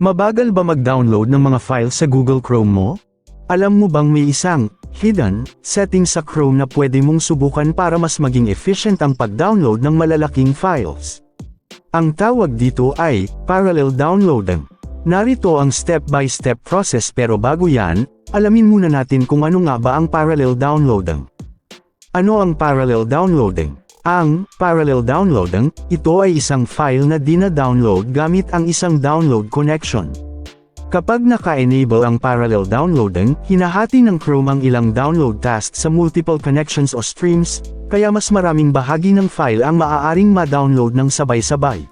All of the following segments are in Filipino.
Mabagal ba mag-download ng mga file sa Google Chrome mo? Alam mo bang may isang hidden setting sa Chrome na pwede mong subukan para mas maging efficient ang pag-download ng malalaking files? Ang tawag dito ay parallel downloading. Narito ang step-by-step process, pero bago yan, alamin muna natin kung ano nga ba ang parallel downloading. Ano ang parallel downloading? Ang parallel downloading, ito ay isang file na dina-download gamit ang isang download connection. Kapag naka-enable ang parallel downloading, hinahati ng Chrome ang ilang download tasks sa multiple connections o streams, kaya mas maraming bahagi ng file ang maaaring ma-download ng sabay-sabay.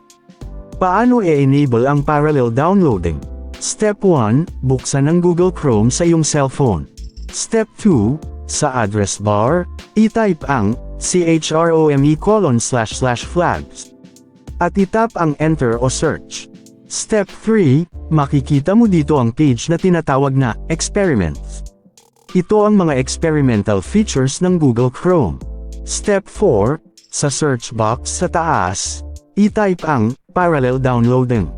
Paano i-enable ang parallel downloading? Step 1, buksan ang Google Chrome sa iyong cellphone. Step 2, sa address bar, i-type ang chrome://flags. At itap ang enter o search. Step 3, makikita mo dito ang page na tinatawag na experiments. Ito ang mga experimental features ng Google Chrome. Step 4, sa search box sa taas, i-type ang parallel downloading.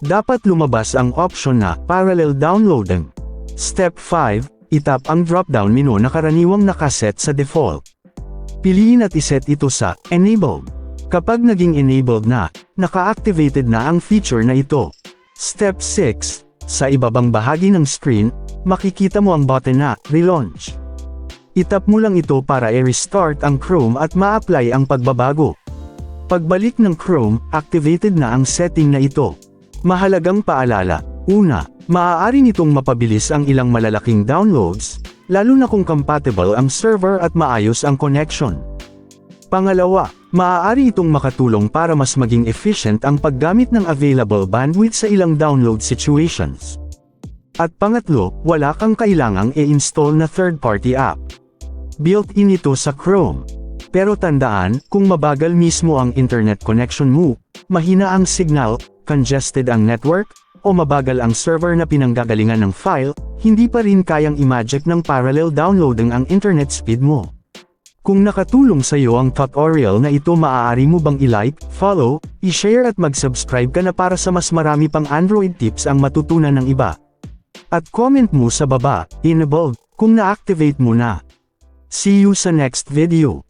Dapat lumabas ang option na parallel downloading. Step 5, itap ang drop-down menu na karaniwang nakaset sa default. Piliin at iset ito sa enabled. Kapag naging enabled na, naka-activated na ang feature na ito. Step 6, sa ibabang bahagi ng screen, makikita mo ang button na relaunch. Itap mo lang ito para i-restart ang Chrome at ma-apply ang pagbabago. Pagbalik ng Chrome, activated na ang setting na ito. Mahalagang paalala, una, maaari nitong mapabilis ang ilang malalaking downloads, lalo na kung compatible ang server at maayos ang connection. Pangalawa, maaari itong makatulong para mas maging efficient ang paggamit ng available bandwidth sa ilang download situations. At pangatlo, wala kang kailangang i-install na third-party app. Built-in ito sa Chrome. Pero tandaan, kung mabagal mismo ang internet connection mo, mahina ang signal, congested ang network, o mabagal ang server na pinanggagalingan ng file, hindi pa rin kayang i-magic ng parallel downloading ang internet speed mo. Kung nakatulong sa iyo ang tutorial na ito, maaari mo bang i-like, follow, i-share at mag-subscribe ka na para sa mas marami pang Android tips ang matutunan ng iba. At comment mo sa baba, enabled, kung na-activate mo na. See you sa next video.